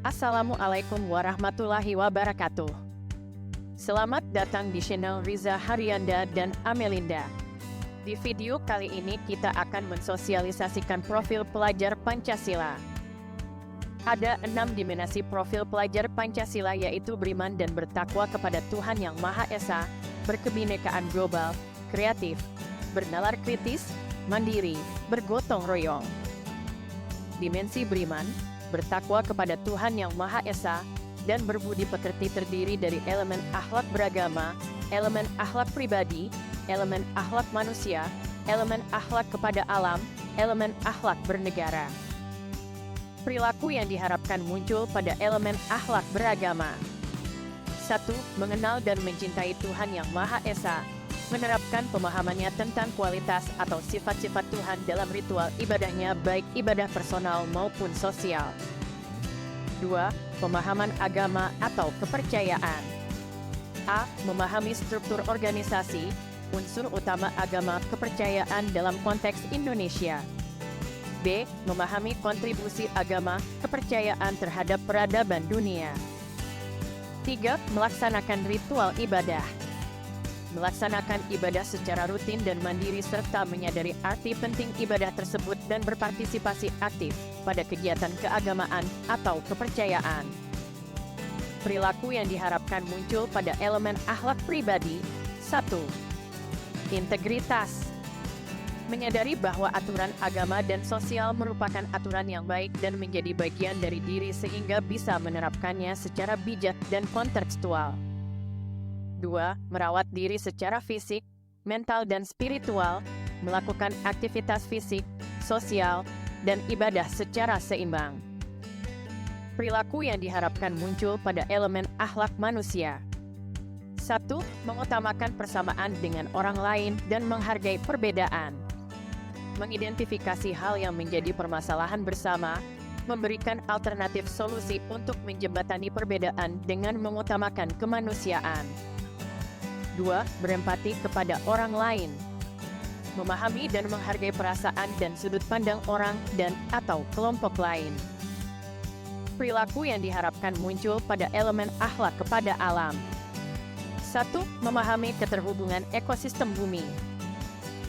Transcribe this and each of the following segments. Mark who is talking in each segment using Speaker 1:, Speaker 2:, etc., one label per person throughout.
Speaker 1: Assalamualaikum warahmatullahi wabarakatuh. Selamat datang di channel Riza Haryanda dan Amelinda. Di video kali ini kita akan mensosialisasikan profil pelajar Pancasila. Ada 6 dimensi profil pelajar Pancasila, yaitu beriman dan bertakwa kepada Tuhan Yang Maha Esa, berkebinekaan global, kreatif, bernalar kritis, mandiri, bergotong royong. Dimensi beriman, bertakwa kepada Tuhan Yang Maha Esa, dan berbudi pekerti terdiri dari elemen akhlak beragama, elemen akhlak pribadi, elemen akhlak manusia, elemen akhlak kepada alam, elemen akhlak bernegara. Perilaku yang diharapkan muncul pada elemen akhlak beragama. 1. Mengenal dan mencintai Tuhan Yang Maha Esa, menerapkan pemahamannya tentang kualitas atau sifat-sifat Tuhan dalam ritual ibadahnya, baik ibadah personal maupun sosial. 2. Pemahaman agama atau kepercayaan. A. Memahami struktur organisasi, unsur utama agama kepercayaan dalam konteks Indonesia. B. Memahami kontribusi agama kepercayaan terhadap peradaban dunia. 3. Melaksanakan ritual ibadah. Melaksanakan ibadah secara rutin dan mandiri serta menyadari arti penting ibadah tersebut dan berpartisipasi aktif pada kegiatan keagamaan atau kepercayaan. Perilaku yang diharapkan muncul pada elemen akhlak pribadi. 1. Integritas. Menyadari bahwa aturan agama dan sosial merupakan aturan yang baik dan menjadi bagian dari diri sehingga bisa menerapkannya secara bijak dan kontekstual. 2. Merawat diri secara fisik, mental dan spiritual, melakukan aktivitas fisik, sosial, dan ibadah secara seimbang. Perilaku yang diharapkan muncul pada elemen akhlak manusia. 1. Mengutamakan persamaan dengan orang lain dan menghargai perbedaan. Mengidentifikasi hal yang menjadi permasalahan bersama, memberikan alternatif solusi untuk menjembatani perbedaan dengan mengutamakan kemanusiaan. 2. Berempati kepada orang lain. Memahami dan menghargai perasaan dan sudut pandang orang dan atau kelompok lain. Perilaku yang diharapkan muncul pada elemen akhlak kepada alam. 1. Memahami keterhubungan ekosistem bumi.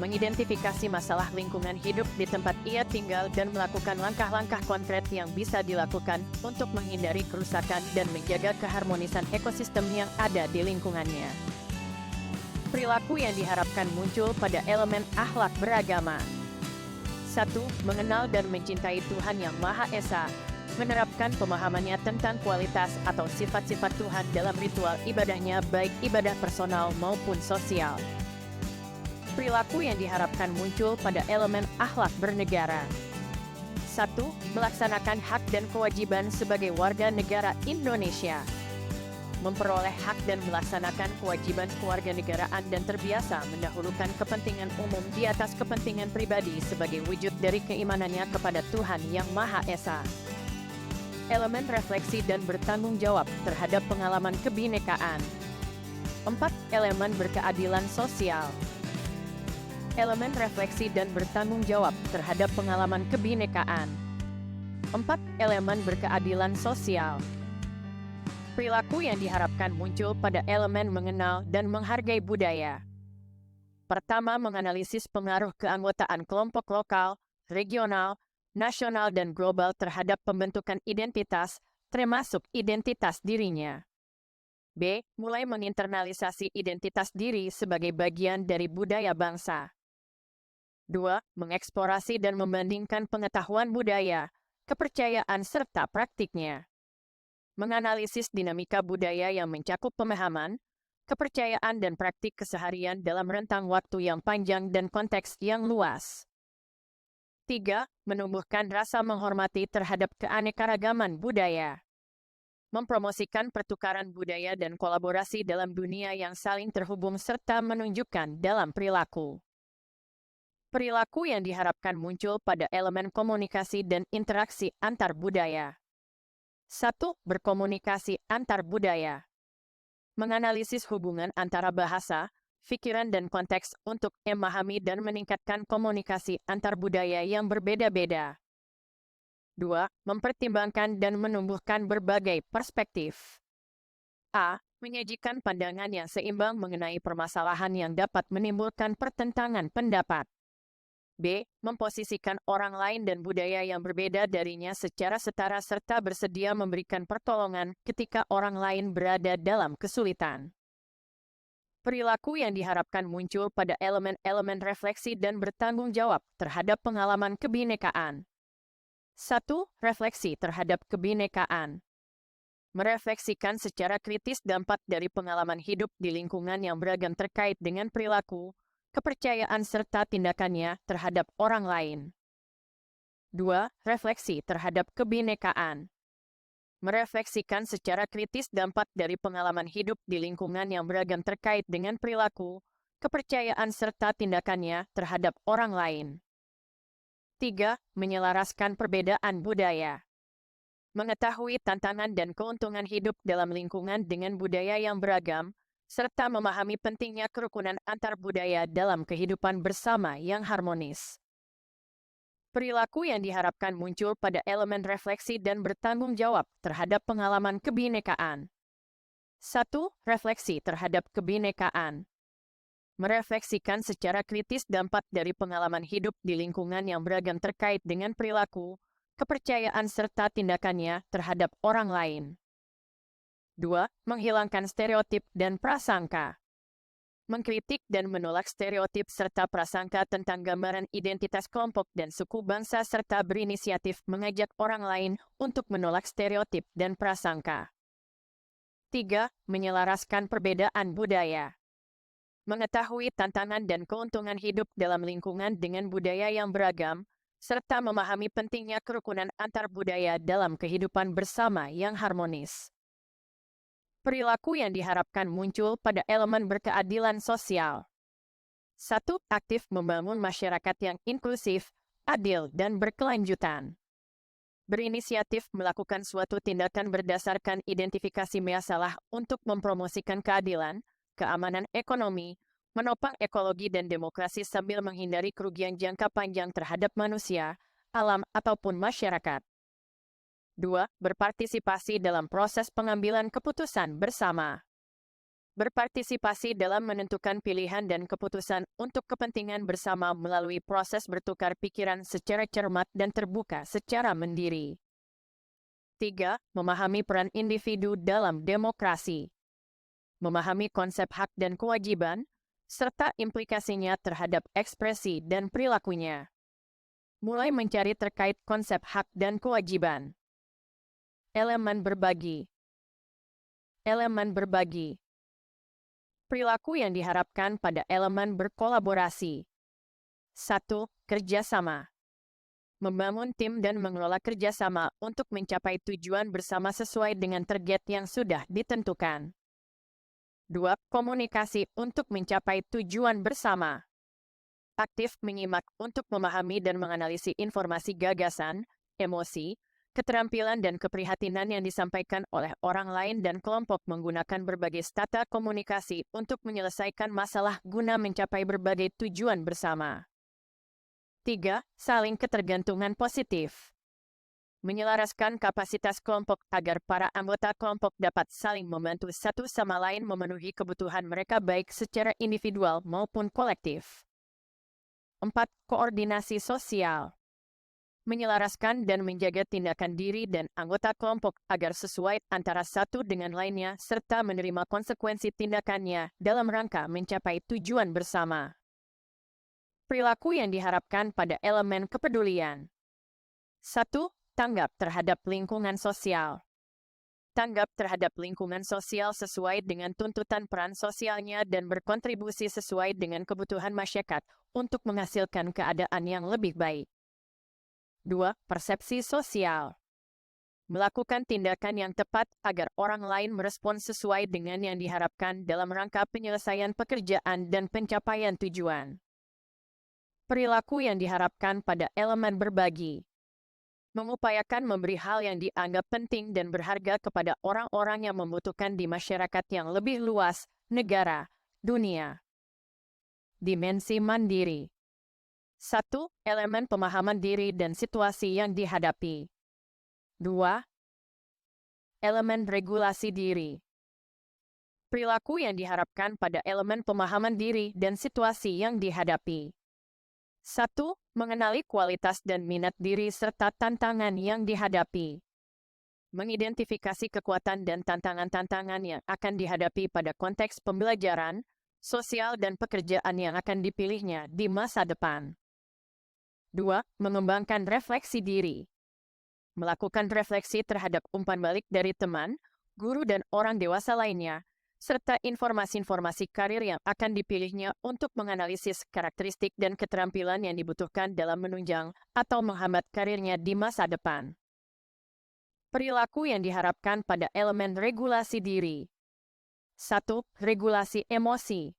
Speaker 1: Mengidentifikasi masalah lingkungan hidup di tempat ia tinggal dan melakukan langkah-langkah konkret yang bisa dilakukan untuk menghindari kerusakan dan menjaga keharmonisan ekosistem yang ada di lingkungannya. Perilaku yang diharapkan muncul pada elemen akhlak beragama. 1. Mengenal dan mencintai Tuhan Yang Maha Esa, menerapkan pemahamannya tentang kualitas atau sifat-sifat Tuhan dalam ritual ibadahnya, baik ibadah personal maupun sosial. Perilaku yang diharapkan muncul pada elemen akhlak bernegara. 1. Melaksanakan hak dan kewajiban sebagai warga negara Indonesia. Memperoleh hak dan melaksanakan kewajiban kewarganegaraan dan terbiasa mendahulukan kepentingan umum di atas kepentingan pribadi sebagai wujud dari keimanannya kepada Tuhan Yang Maha Esa. Elemen refleksi dan bertanggung jawab terhadap pengalaman kebinekaan. 4. Elemen berkeadilan sosial. Elemen refleksi dan bertanggung jawab terhadap pengalaman kebinekaan. 4. Elemen berkeadilan sosial. Perilaku yang diharapkan muncul pada elemen mengenal dan menghargai budaya. Pertama, menganalisis pengaruh keanggotaan kelompok lokal, regional, nasional dan global terhadap pembentukan identitas, termasuk identitas dirinya. B. Mulai menginternalisasi identitas diri sebagai bagian dari budaya bangsa. 2. Mengeksplorasi dan membandingkan pengetahuan budaya, kepercayaan serta praktiknya. Menganalisis dinamika budaya yang mencakup pemahaman, kepercayaan dan praktik keseharian dalam rentang waktu yang panjang dan konteks yang luas. 3. Menumbuhkan rasa menghormati terhadap keanekaragaman budaya. Mempromosikan pertukaran budaya dan kolaborasi dalam dunia yang saling terhubung serta menunjukkan dalam perilaku. Perilaku yang diharapkan muncul pada elemen komunikasi dan interaksi antar budaya. 1. Berkomunikasi antar budaya. Menganalisis hubungan antara bahasa, pikiran dan konteks untuk memahami dan meningkatkan komunikasi antar budaya yang berbeda-beda. 2. Mempertimbangkan dan menumbuhkan berbagai perspektif. A. Menyajikan pandangan yang seimbang mengenai permasalahan yang dapat menimbulkan pertentangan pendapat. B. Memposisikan orang lain dan budaya yang berbeda darinya secara setara serta bersedia memberikan pertolongan ketika orang lain berada dalam kesulitan. Perilaku yang diharapkan muncul pada elemen-elemen refleksi dan bertanggung jawab terhadap pengalaman kebinekaan. 1. Refleksi terhadap kebinekaan. Merefleksikan secara kritis dampak dari pengalaman hidup di lingkungan yang beragam terkait dengan perilaku, kepercayaan serta tindakannya terhadap orang lain. 2. Refleksi terhadap kebinekaan. Merefleksikan secara kritis dampak dari pengalaman hidup di lingkungan yang beragam terkait dengan perilaku, kepercayaan serta tindakannya terhadap orang lain. 3. Menyelaraskan perbedaan budaya. Mengetahui tantangan dan keuntungan hidup dalam lingkungan dengan budaya yang beragam, serta memahami pentingnya kerukunan antar budaya dalam kehidupan bersama yang harmonis. Perilaku yang diharapkan muncul pada elemen refleksi dan bertanggung jawab terhadap pengalaman kebinekaan. 1. Refleksi terhadap kebinekaan. Merefleksikan secara kritis dampak dari pengalaman hidup di lingkungan yang beragam terkait dengan perilaku, kepercayaan serta tindakannya terhadap orang lain. 2. Menghilangkan stereotip dan prasangka. Mengkritik dan menolak stereotip serta prasangka tentang gambaran identitas kelompok dan suku bangsa serta berinisiatif mengajak orang lain untuk menolak stereotip dan prasangka. 3. Menyelaraskan perbedaan budaya. Mengetahui tantangan dan keuntungan hidup dalam lingkungan dengan budaya yang beragam, serta memahami pentingnya kerukunan antar budaya dalam kehidupan bersama yang harmonis. Perilaku yang diharapkan muncul pada elemen berkeadilan sosial. 1. Aktif membangun masyarakat yang inklusif, adil, dan berkelanjutan. Berinisiatif melakukan suatu tindakan berdasarkan identifikasi masalah untuk mempromosikan keadilan, keamanan ekonomi, menopang ekologi dan demokrasi sambil menghindari kerugian jangka panjang terhadap manusia, alam, ataupun masyarakat. 2. Berpartisipasi dalam proses pengambilan keputusan bersama. Berpartisipasi dalam menentukan pilihan dan keputusan untuk kepentingan bersama melalui proses bertukar pikiran secara cermat dan terbuka secara mandiri. 3. Memahami peran individu dalam demokrasi. Memahami konsep hak dan kewajiban, serta implikasinya terhadap ekspresi dan perilakunya. Mulai mencari terkait konsep hak dan kewajiban. Elemen berbagi. Elemen berbagi. Perilaku yang diharapkan pada elemen berkolaborasi. 1. Kerjasama. Membangun tim dan mengelola kerjasama untuk mencapai tujuan bersama sesuai dengan target yang sudah ditentukan. 2. Komunikasi untuk mencapai tujuan bersama. Aktif menyimak untuk memahami dan menganalisis informasi gagasan, emosi, keterampilan dan keprihatinan yang disampaikan oleh orang lain dan kelompok menggunakan berbagai stata komunikasi untuk menyelesaikan masalah guna mencapai berbagai tujuan bersama. 3. Saling ketergantungan positif. Menyelaraskan kapasitas kelompok agar para anggota kelompok dapat saling membantu satu sama lain memenuhi kebutuhan mereka baik secara individual maupun kolektif. 4. Koordinasi sosial. Menyelaraskan dan menjaga tindakan diri dan anggota kelompok agar sesuai antara satu dengan lainnya serta menerima konsekuensi tindakannya dalam rangka mencapai tujuan bersama. Perilaku yang diharapkan pada elemen kepedulian. 1. Tanggap terhadap lingkungan sosial. Tanggap terhadap lingkungan sosial sesuai dengan tuntutan peran sosialnya dan berkontribusi sesuai dengan kebutuhan masyarakat untuk menghasilkan keadaan yang lebih baik. 2. Persepsi sosial. Melakukan tindakan yang tepat agar orang lain merespon sesuai dengan yang diharapkan dalam rangka penyelesaian pekerjaan dan pencapaian tujuan. Perilaku yang diharapkan pada elemen berbagi. Mengupayakan memberi hal yang dianggap penting dan berharga kepada orang-orang yang membutuhkan di masyarakat yang lebih luas, negara, dunia. Dimensi mandiri. 1. Elemen pemahaman diri dan situasi yang dihadapi. 2. Elemen regulasi diri. Perilaku yang diharapkan pada elemen pemahaman diri dan situasi yang dihadapi. 1. Mengenali kualitas dan minat diri serta tantangan yang dihadapi. Mengidentifikasi kekuatan dan tantangan-tantangan yang akan dihadapi pada konteks pembelajaran, sosial dan pekerjaan yang akan dipilihnya di masa depan. 2. Mengembangkan refleksi diri. Melakukan refleksi terhadap umpan balik dari teman, guru dan orang dewasa lainnya, serta informasi-informasi karir yang akan dipilihnya untuk menganalisis karakteristik dan keterampilan yang dibutuhkan dalam menunjang atau menghambat karirnya di masa depan. Perilaku yang diharapkan pada elemen regulasi diri. 1. Regulasi emosi.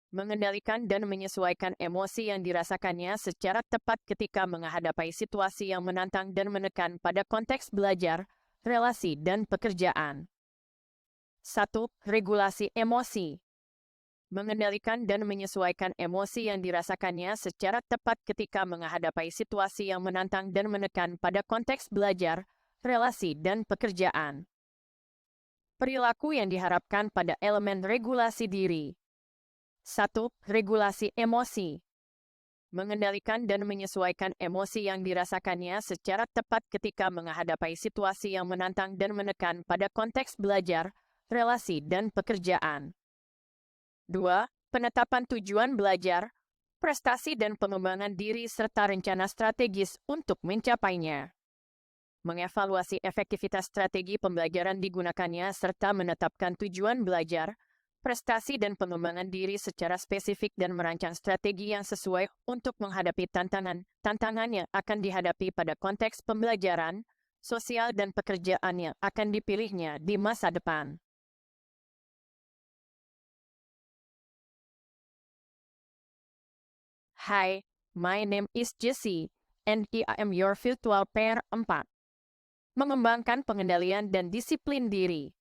Speaker 1: Mengendalikan dan menyesuaikan emosi yang dirasakannya secara tepat ketika menghadapi situasi yang menantang dan menekan pada konteks belajar, relasi, dan pekerjaan. 1. Regulasi emosi. Mengendalikan dan menyesuaikan emosi yang dirasakannya secara tepat ketika menghadapi situasi yang menantang dan menekan pada konteks belajar, relasi, dan pekerjaan. Perilaku yang diharapkan pada elemen regulasi diri. 1. Regulasi emosi. Mengendalikan dan menyesuaikan emosi yang dirasakannya secara tepat ketika menghadapi situasi yang menantang dan menekan pada konteks belajar, relasi, dan pekerjaan. 2. Penetapan tujuan belajar, prestasi dan pengembangan diri serta rencana strategis untuk mencapainya. Mengevaluasi efektivitas strategi pembelajaran digunakannya serta menetapkan tujuan belajar, prestasi dan pengembangan diri secara spesifik dan merancang strategi yang sesuai untuk menghadapi tantangan yang akan dihadapi pada konteks pembelajaran, sosial dan pekerjaan yang akan dipilihnya di masa depan. Hi, my name is Jessie, and I am your virtual pair 4. Mengembangkan pengendalian dan disiplin diri.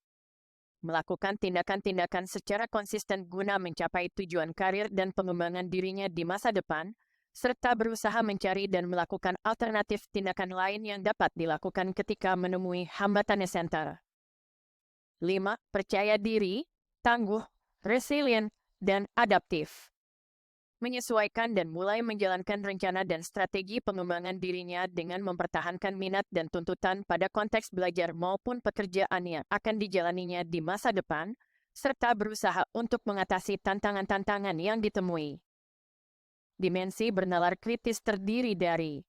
Speaker 1: Melakukan tindakan-tindakan secara konsisten guna mencapai tujuan karir dan pengembangan dirinya di masa depan, serta berusaha mencari dan melakukan alternatif tindakan lain yang dapat dilakukan ketika menemui hambatan center. 5. Percaya diri, tangguh, resilient, dan adaptif. Menyesuaikan dan mulai menjalankan rencana dan strategi pengembangan dirinya dengan mempertahankan minat dan tuntutan pada konteks belajar maupun pekerjaan yang akan dijalaninya di masa depan, serta berusaha untuk mengatasi tantangan-tantangan yang ditemui. Dimensi bernalar kritis terdiri dari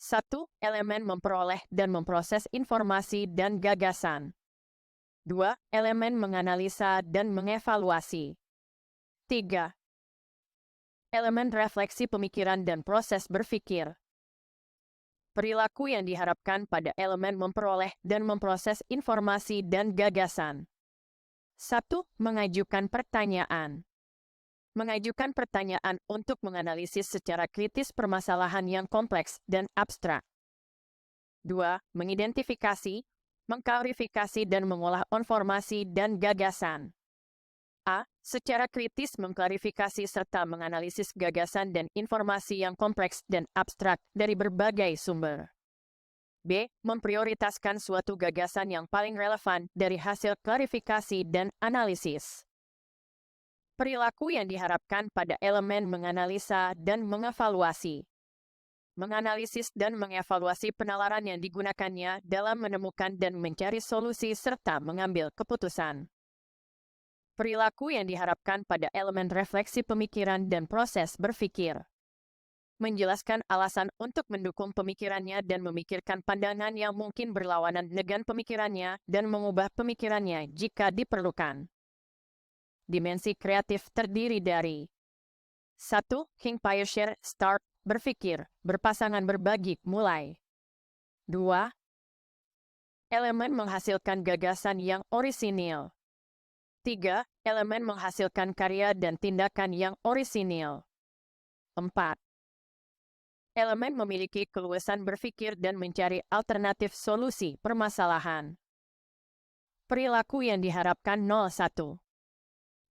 Speaker 1: 1. Elemen memperoleh dan memproses informasi dan gagasan. 2. Elemen menganalisa dan mengevaluasi. 3. Elemen refleksi pemikiran dan proses berpikir. Perilaku yang diharapkan pada elemen memperoleh dan memproses informasi dan gagasan. 1. Mengajukan pertanyaan. Mengajukan pertanyaan untuk menganalisis secara kritis permasalahan yang kompleks dan abstrak. 2. Mengidentifikasi, mengklarifikasi dan mengolah informasi dan gagasan. A. Secara kritis mengklarifikasi serta menganalisis gagasan dan informasi yang kompleks dan abstrak dari berbagai sumber. B. Memprioritaskan suatu gagasan yang paling relevan dari hasil klarifikasi dan analisis. Perilaku yang diharapkan pada elemen menganalisa dan mengevaluasi. Menganalisis dan mengevaluasi penalaran yang digunakannya dalam menemukan dan mencari solusi serta mengambil keputusan. Perilaku yang diharapkan pada elemen refleksi pemikiran dan proses berpikir. Menjelaskan alasan untuk mendukung pemikirannya dan memikirkan pandangan yang mungkin berlawanan dengan pemikirannya dan mengubah pemikirannya jika diperlukan. Dimensi kreatif terdiri dari 1. Think Pair Share Start berpikir, berpasangan berbagi, mulai. 2. Elemen menghasilkan gagasan yang orisinil. 3. Elemen menghasilkan karya dan tindakan yang orisinil. 4. Elemen memiliki keluasan berpikir dan mencari alternatif solusi permasalahan. Perilaku yang diharapkan 01.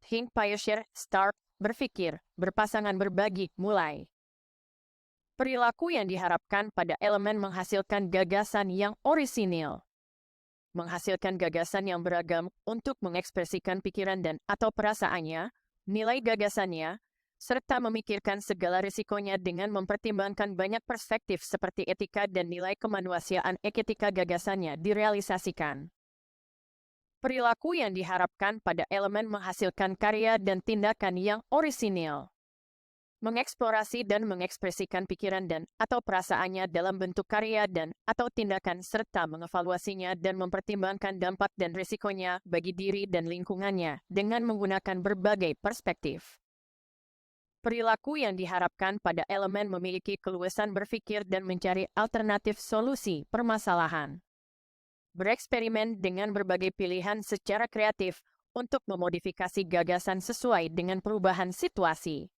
Speaker 1: Think, Pair, Share, Start, berpikir, berpasangan berbagi, mulai. Perilaku yang diharapkan pada elemen menghasilkan gagasan yang orisinil. Menghasilkan gagasan yang beragam untuk mengekspresikan pikiran dan atau perasaannya, nilai gagasannya, serta memikirkan segala risikonya dengan mempertimbangkan banyak perspektif seperti etika dan nilai kemanusiaan ketika gagasannya direalisasikan. Perilaku yang diharapkan pada elemen menghasilkan karya dan tindakan yang orisinil. Mengeksplorasi dan mengekspresikan pikiran dan atau perasaannya dalam bentuk karya dan atau tindakan serta mengevaluasinya dan mempertimbangkan dampak dan risikonya bagi diri dan lingkungannya dengan menggunakan berbagai perspektif. Perilaku yang diharapkan pada elemen memiliki keluasan berpikir dan mencari alternatif solusi permasalahan. Bereksperimen dengan berbagai pilihan secara kreatif untuk memodifikasi gagasan sesuai dengan perubahan situasi.